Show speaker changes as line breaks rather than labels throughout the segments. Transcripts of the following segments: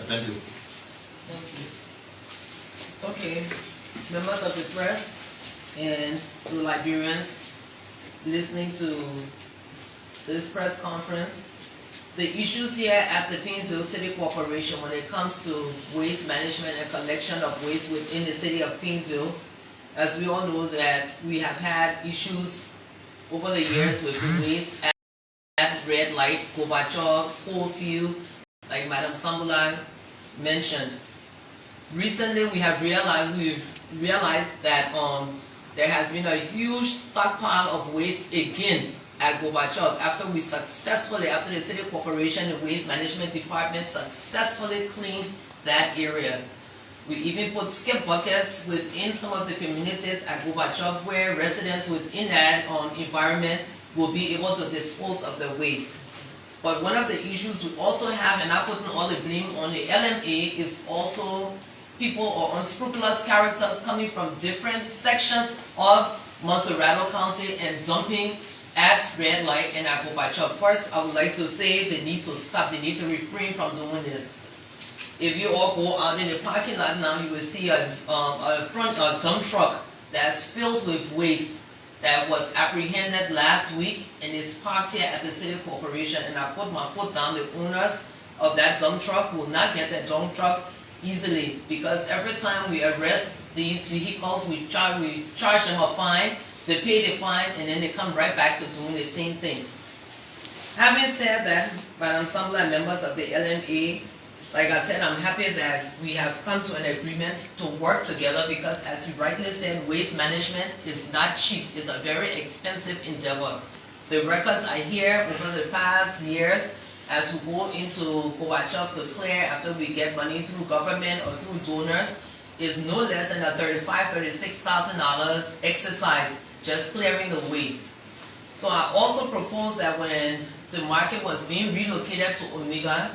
Thank you.
Thank you. Okay, members of the press and the Liberians listening to this press conference, the issues here at the Paynesville City Corporation when it comes to waste management and collection of waste within the city of Paynesville, as we all know that we have had issues over the years with waste at Red Light, Gorbachev, Coalfield, like Madam Sambula mentioned. Recently we have realized that there has been a huge stockpile of waste again at Gorbachev after the City Corporation, the Waste Management Department successfully cleaned that area. We even put skip buckets within some of the communities at Gorbachev where residents within that environment will be able to dispose of the waste. But one of the issues we also have, and I'm putting all the blame on the LMA, is also people or unscrupulous characters coming from different sections of Monrovia County and dumping at Red Light and at Gorbachev. First, I would like to say they need to stop. They need to refrain from doing this. If you all go out in the parking lot now, you will see a dump truck that's filled with waste that was apprehended last week and is parked here at the City Corporation. And I put my foot down. The owners of that dump truck will not get that dump truck easily, because every time we arrest these vehicles, we charge them a fine, they pay the fine, and then they come right back to doing the same thing. Having said that, Madam Sambla and members of the LMA, like I said, I'm happy that we have come to an agreement to work together, because as you rightly said, waste management is not cheap. It's a very expensive endeavor. The records I hear over the past years, as we go into Gorbachev to clear after we get money through government or through donors, is no less than a $35,000, $36,000 exercise just clearing the waste. So I also proposed that when the market was being relocated to Omega,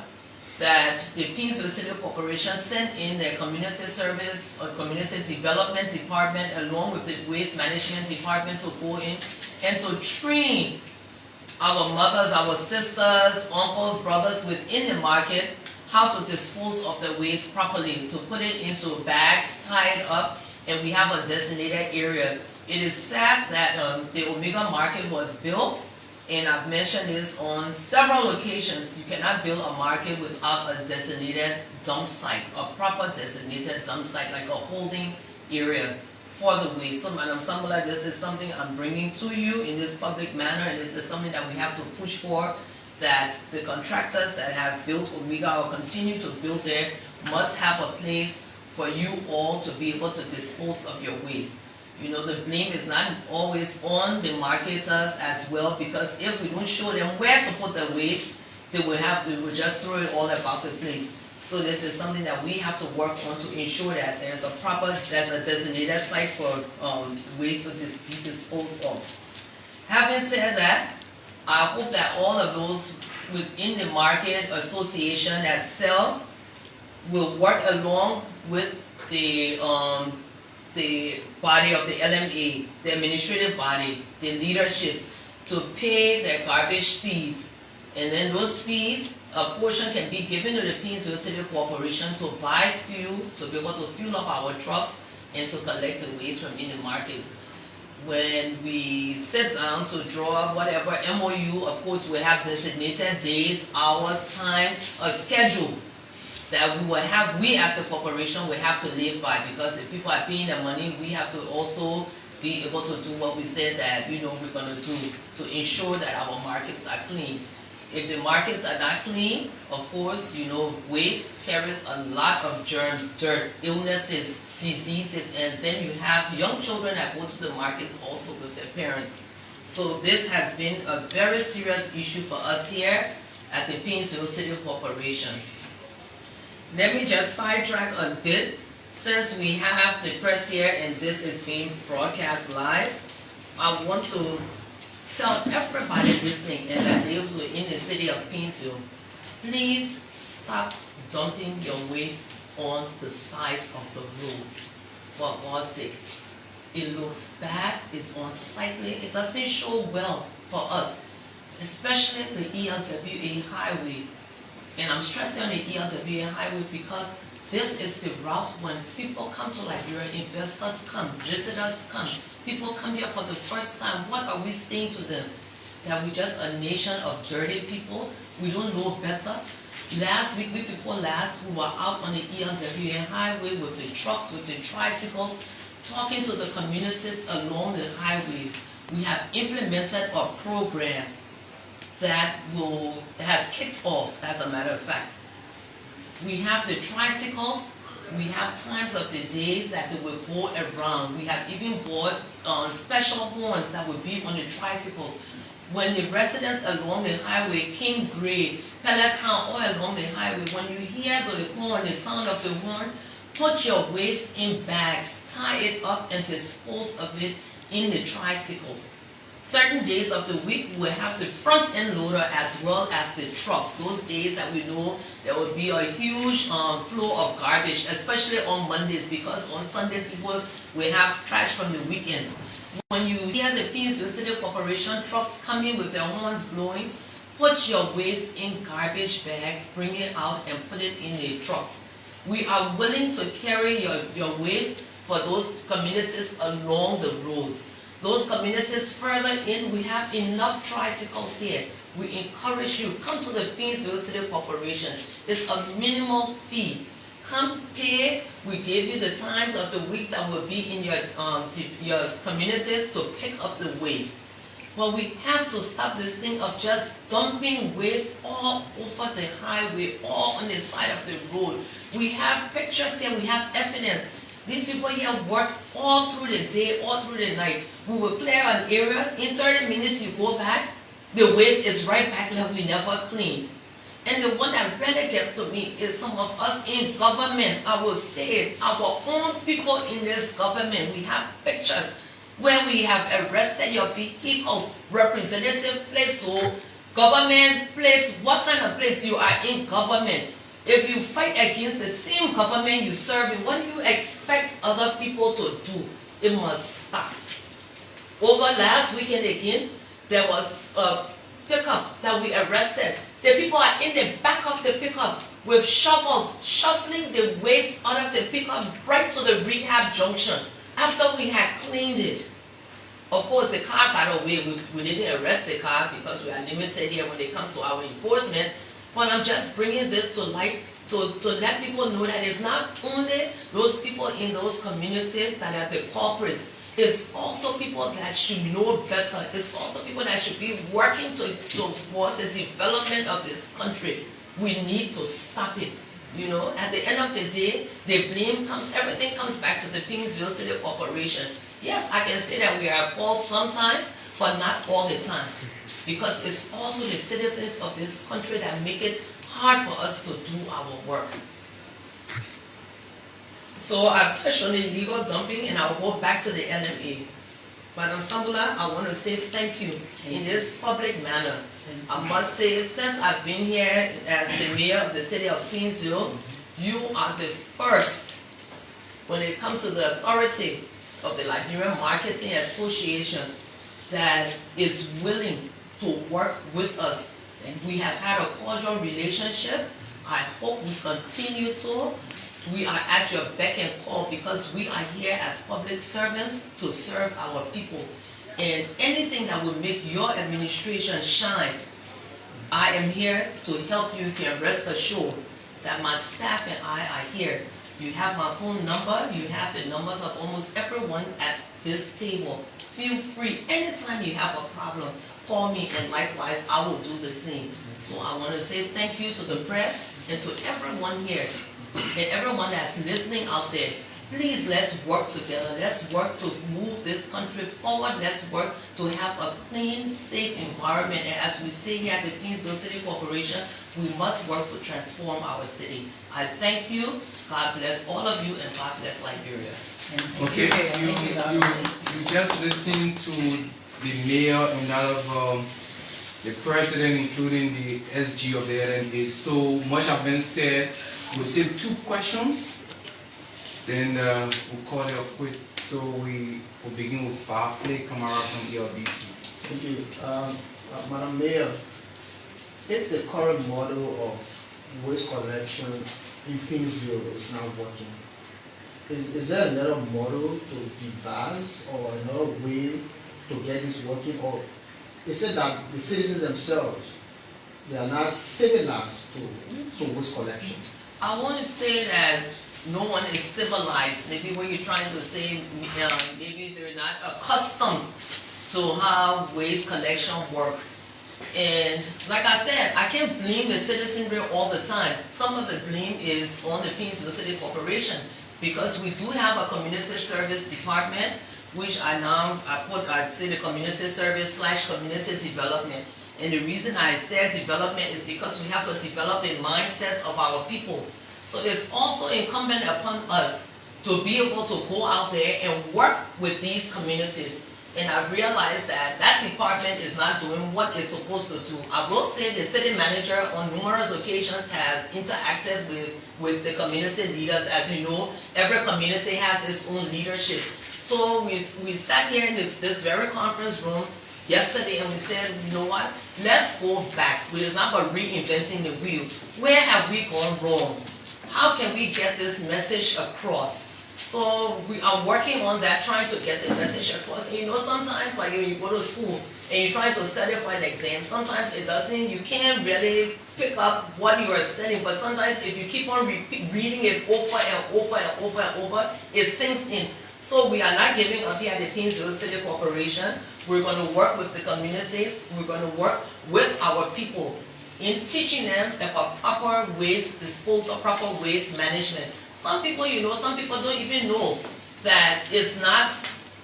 that the Paynesville City Corporation sent in their community service or community development department along with the waste management department to go in and to train our mothers, our sisters, uncles, brothers within the market how to dispose of the waste properly, to put it into bags tied up, and we have a designated area. It is sad that the Omega market was built, and I've mentioned this on several occasions. You cannot build a market without a designated dump site, a proper designated dump site, like a holding area for the waste. So Madam Sambala, this is something I'm bringing to you in this public manner, and this is something that we have to push for, that the contractors that have built Omega or continue to build there must have a place for you all to be able to dispose of your waste. You know, the blame is not always on the marketers as well, because if we don't show them where to put the waste, they will just throw it all about the place. So this is something that we have to work on to ensure that there's a designated site for waste to be disposed of. Having said that, I hope that all of those within the market association that sell will work along with the body of the LMA, the administrative body, the leadership, to pay their garbage fees. And then those fees, a portion can be given to the Paynesville City Corporation to buy fuel, to be able to fuel up our trucks and to collect the waste from in the markets. When we sit down to draw whatever MOU, of course we have designated days, hours, times, a schedule that we as the corporation will have to live by, because if people are paying the money, we have to also be able to do what we said that we're going to do to ensure that our markets are clean. If the markets are not clean, of course, waste carries a lot of germs, dirt, illnesses, diseases, and then you have young children that go to the markets also with their parents. So this has been a very serious issue for us here at the Paynesville City Corporation. Let me just sidetrack a bit. Since we have the press here and this is being broadcast live, I want to tell everybody listening and that lives in the city of Paynesville, please stop dumping your waste on the side of the roads, for God's sake. It looks bad, it's unsightly, it doesn't show well for us, especially the ELWA highway. And I'm stressing on the ELWA highway because this is the route when people come to Liberia, investors come, visitors come, people come here for the first time. What are we saying to them? That we're just a nation of dirty people? We don't know better? Last week before last, we were out on the ELWA highway with the trucks, with the tricycles, talking to the communities along the highway. We have implemented a program that has kicked off, as a matter of fact. We have the tricycles, we have times of the days that they will go around. We have even bought special horns that will be on the tricycles. When the residents along the highway, King Grade, Peloton, all along the highway, when you hear the horn, the sound of the horn, put your waste in bags, tie it up and dispose of it in the tricycles. Certain days of the week, we'll have the front end loader as well as the trucks. Those days that we know there will be a huge flow of garbage, especially on Mondays, because on Sundays we have trash from the weekends. When you hear the Paynesville City Corporation trucks coming with their horns blowing, put your waste in garbage bags, bring it out and put it in the trucks. We are willing to carry your waste for those communities along the roads. Those communities further in, we have enough tricycles here. We encourage you, come to the Paynesville City Corporation. It's a minimal fee. Come pay. We give you the times of the week that will be in your communities to pick up the waste. But we have to stop this thing of just dumping waste all over the highway, all on the side of the road. We have pictures here, we have evidence. These people here work all through the day, all through the night. We will clear an area, in 30 minutes you go back, the waste is right back like we never cleaned. And the one that really gets to me is some of us in government. I will say it, our own people in this government, we have pictures where we have arrested your vehicles, representative plates, or government plates. What kind of plates? You are in government. If you fight against the same government you serve in, what do you expect other people to do? It must stop. Over last weekend again, there was a pickup that we arrested. The people are in the back of the pickup with shovels, shoveling the waste out of the pickup right to the rehab junction after we had cleaned it. Of course, the car got away. We didn't arrest the car because we are limited here when it comes to our enforcement. But I'm just bringing this to light to let people know that it's not only those people in those communities that are the culprits. It's also people that should know better. It's also people that should be working towards the development of this country. We need to stop it. You know, at the end of the day, the blame comes, everything comes back to the Paynesville City Corporation. Yes, I can say that we are at fault sometimes, but not all the time. Because it's also the citizens of this country that make it hard for us to do our work. So I've touched on the illegal dumping and I'll go back to the LMA. Madam Sambula, I want to say thank you in this public manner. I must say, since I've been here as the mayor of the city of Paynesville, you are the first when it comes to the authority of the Liberian Marketing Association that is willing to work with us. And we have had a cordial relationship. I hope we continue to. We are at your beck and call because we are here as public servants to serve our people. And anything that will make your administration shine, I am here to help you here. Rest assured that my staff and I are here. You have my phone number. You have the numbers of almost everyone at this table. Feel free. Anytime you have a problem, call me, and likewise, I will do the same. So I want to say thank you to the press and to everyone here and everyone that's listening out there. Please, let's work together. Let's work to move this country forward. Let's work to have a clean, safe environment. And as we say here at the Paynesville City Corporation, we must work to transform our city. I thank you. God bless all of you, and God bless Liberia.
Okay, you just listened to the mayor and that of the president, including the SG of the LNA. So much has been said. We'll take 2 questions, then we'll call it a quit. So we will begin with Farfley Kamara from ELBC.
Thank you. Madam Mayor, if the current model of waste collection in Paynesville is not working. Is there another model to devise or another way to get this working? Or is it that the citizens themselves, they are not civilized to waste collection?
I want to say that no one is civilized. Maybe what you're trying to say, maybe they're not accustomed to how waste collection works. And like I said, I can't blame the citizenry all the time. Some of the blame is on the Paynesville City Corporation, because we do have a community service department, which I'd say the community service / community development. And the reason I said development is because we have to develop the mindsets of our people. So it's also incumbent upon us to be able to go out there and work with these communities. And I've realized that that department is not doing what it's supposed to do. I will say the city manager on numerous occasions has interacted with the community leaders. As you know, every community has its own leadership. So we sat here in this very conference room yesterday and we said, you know what, let's go back. It's not about reinventing the wheel. Where have we gone wrong? How can we get this message across? So we are working on that, trying to get the message across. And you know, sometimes like when you go to school and you're trying to study for an exam, sometimes you can't really pick up what you are studying, but sometimes if you keep on reading it over and over and over and over, it sinks in. So we are not giving up here at the Paynesville City Corporation. We're going to work with the communities. We're going to work with our people in teaching them about proper waste disposal, proper waste management. Some people, some people don't even know that it's not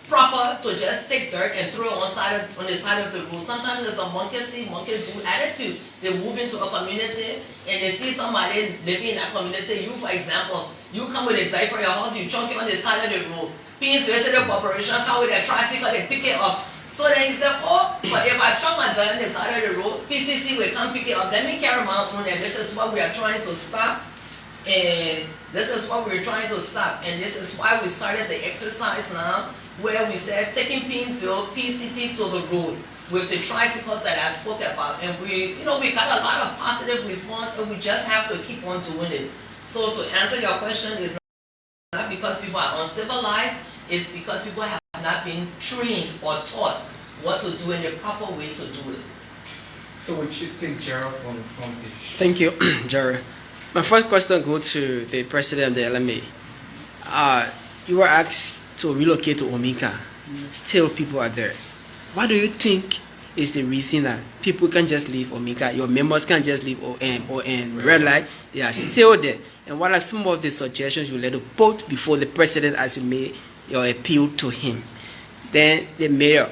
proper to just take dirt and throw it on the side of the road. Sometimes there's a monkey see, monkey do attitude. They move into a community and they see somebody living in that community. You, for example, you come with a dirt for your house, you chunk it on the side of the road. Paynesville City Corporation come with a tricycle, they pick it up. So then he said, oh, but if I chunk my dirt on the side of the road, PCC will come pick it up. Let me carry my own, and this is what we are trying to stop. And this is what we're trying to stop. And this is why we started the exercise now, where we said taking Paynesville PCC to the road with the tricycles that I spoke about. And we got a lot of positive response, and we just have to keep on doing it. So to answer your question, is not because people are uncivilized, it's because people have not been trained or taught what to do in the proper way to do it.
So we should take Gerald on the front page.
Thank you, Jerry. My first question goes to the president of the LMA. You were asked to relocate to Omega. Still, people are there. What do you think is the reason that people can't just leave Omega? Your members can't just leave OM, Red Light. They are still there. And what are some of the suggestions you let to put before the president as you made your appeal to him? Then the mayor.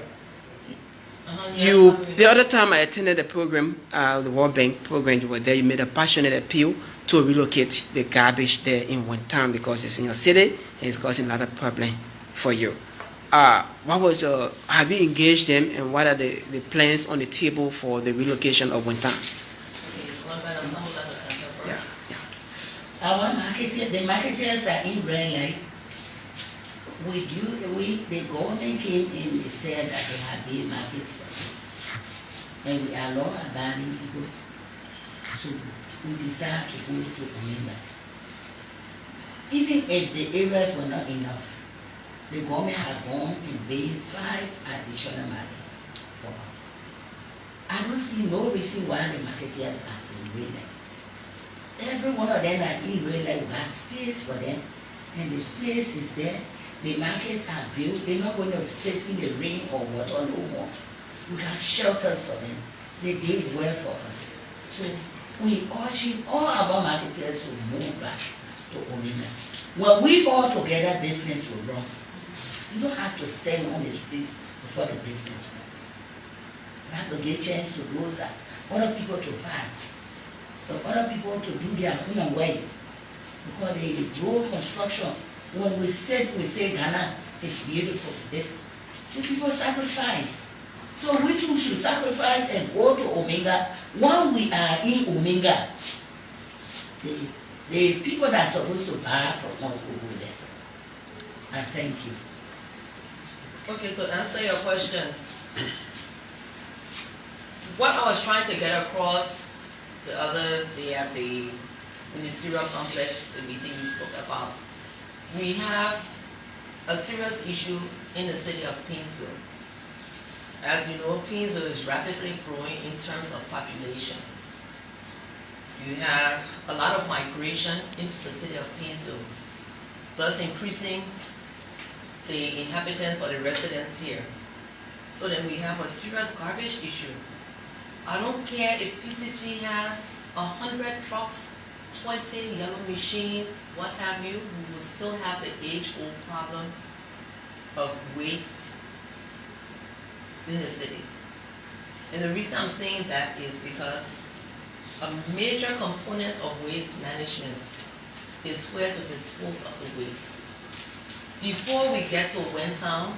The other time I attended the program, the World Bank program, you were there. You made a passionate appeal to relocate the garbage there in one town because it's in your city and it's causing a lot of problem for you. Have you engaged them, and what are the plans on the table for the relocation of one town?
Our marketers, the marketers are in Red Light. The government came in and said that they have big markets, and we are law abiding people. So we decided to go to Omega. Even if the areas were not enough, the government had gone and built 5 additional markets for us. I don't see no reason why the marketers are in Red Light. Every one of them are in Red Light. We have space for them, and the space is there. The markets are built. They're not going to sit in the rain or water no more. We have shelters for them. They did well for us. So we urge all our marketers to move back to Omega. When we all together, business will run. You don't have to stand on the street before the business run. You have to give chance to those that other people to pass, for other people to do their own way. Because the road construction, when we say Ghana is beautiful, the people sacrifice. So we too should sacrifice and go to Omega. When we are in Omega, the people that are supposed to buy from us will go there. I thank you.
Okay, to answer your question, what I was trying to get across the other day at the ministerial complex, the meeting you spoke about, we have a serious issue in the city of Paynesville. As you know, Paynesville is rapidly growing in terms of population. You have a lot of migration into the city of Paynesville, thus increasing the inhabitants or the residents here. So then we have a serious garbage issue. I don't care if PCC has 100 trucks, 20 yellow machines, what have you, we will still have the age-old problem of waste in the city. And the reason I'm saying that is because a major component of waste management is where to dispose of the waste. Before we get to Wentown,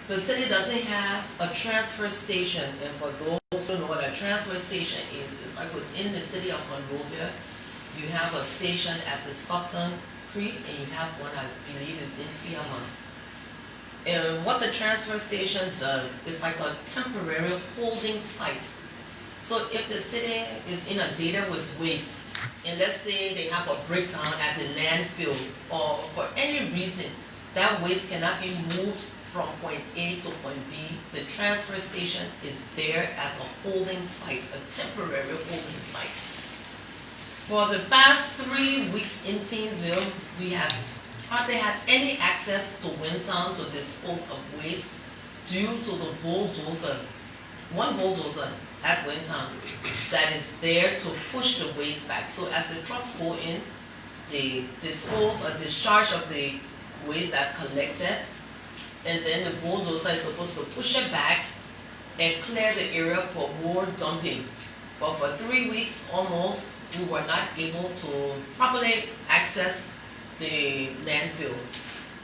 the city doesn't have a transfer station, and for those who don't know what a transfer station is, it's like within the city of Monrovia, you have a station at the Stockton Creek, and you have one, I believe, is in Fiamma. And what the transfer station does is like a temporary holding site. So if the city is inundated with waste, and let's say they have a breakdown at the landfill, or for any reason, that waste cannot be moved from point A to point B, the transfer station is there as a holding site, a temporary holding site. For the past 3 weeks in Paynesville, we have hardly had any access to Wentown to dispose of waste due to the bulldozer, one bulldozer at Wentown that is there to push the waste back. So as the trucks go in, they dispose or discharge of the waste that's collected, and then the bulldozer is supposed to push it back and clear the area for more dumping. But for 3 weeks almost, we were not able to properly access the landfill.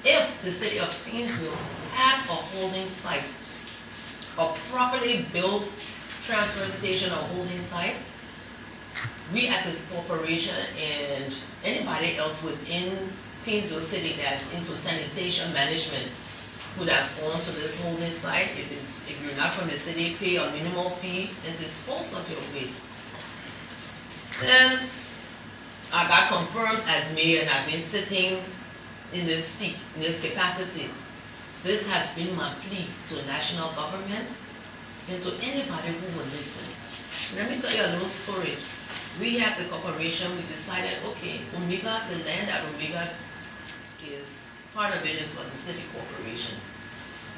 If the city of Paynesville had a holding site, a properly built transfer station or holding site, we at this corporation and anybody else within Paynesville City that's into sanitation management would have gone to this holding site. If you're not from the city, pay a minimal fee and dispose of your waste. Since I got confirmed as mayor and I've been sitting in this seat, in this capacity, this has been my plea to the national government and to anybody who will listen. Let me tell you a little story. We at the corporation, we decided, okay, Omega, the land at Omega is, part of it is for the city corporation.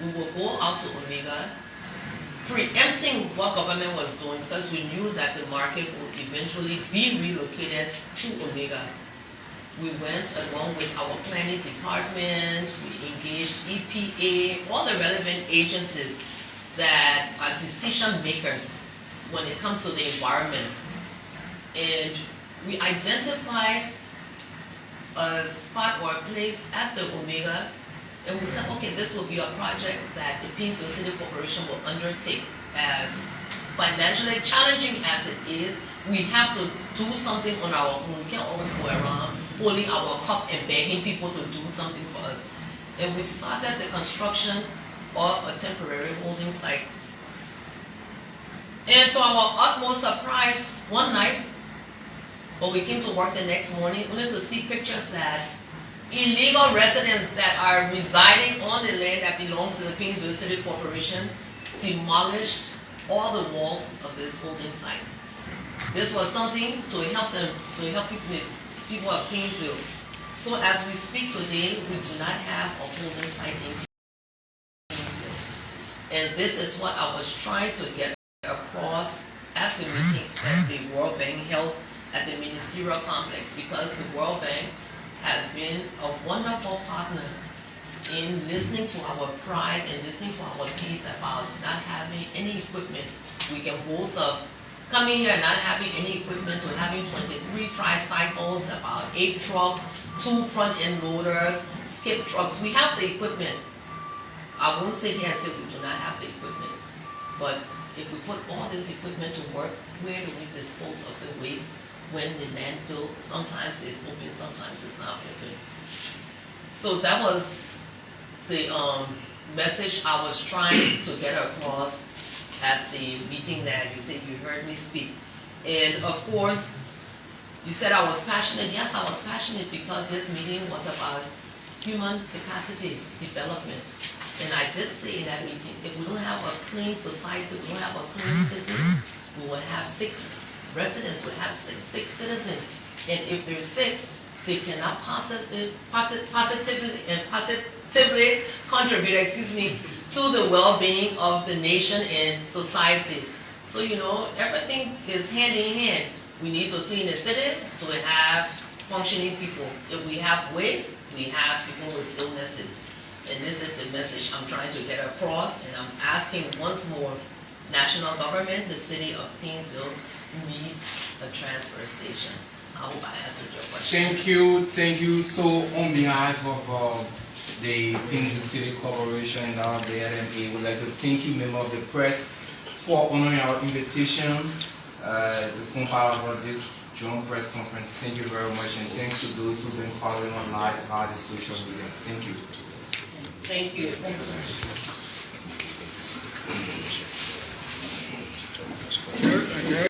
We will go out to Omega, preempting what government was doing because we knew that the market would eventually be relocated to Omega. We went along with our planning department, we engaged EPA, all the relevant agencies that are decision makers when it comes to the environment. And we identified a spot or a place at the Omega, and we said, okay, this will be a project that the Paynesville City Corporation will undertake. As financially challenging as it is, we have to do something on our own. We can't always go around holding our cup and begging people to do something for us. And we started the construction of a temporary holding site. And to our utmost surprise, one night, when we came to work the next morning, only to see pictures that illegal residents that are residing on the land that belongs to the Paynesville City Corporation demolished all the walls of this holding site. This was something to help them, to help people of Paynesville. So as we speak today, we do not have a holding site in Paynesville. And this is what I was trying to get across at the meeting that the World Bank held at the ministerial complex, because the World Bank has been a wonderful partner in listening to our cries and listening to our pleas about not having any equipment. We can boast of coming here and not having any equipment, to having 23 tricycles, about 8 trucks, 2 front-end loaders, skip trucks. We have the equipment. I won't sit here and say we do not have the equipment, but if we put all this equipment to work, where do we dispose of the waste when the landfill sometimes is open, sometimes it's not open? So that was the message I was trying to get across at the meeting that you said you heard me speak. And of course, you said I was passionate. Yes, I was passionate because this meeting was about human capacity development. And I did say in that meeting, if we don't have a clean society, we don't have a clean city, we will have sick residents, we will have sick citizens. And if they're sick, they cannot positively contribute, to the well-being of the nation and society. So, you know, everything is hand in hand. We need to clean the city to have functioning people. If we have waste, we have people with illnesses. And this is the message I'm trying to get across. And I'm asking once more, national government, the city of Paynesville needs a transfer station. I hope I answered your question.
Thank you. So on behalf of the Paynesville City Corporation and the LMA, would like to thank you, member of the press, for honoring our invitation to form part of this joint press conference. Thank you very much, and thanks to those who've been following online via the social media. Thank you.
Thank you.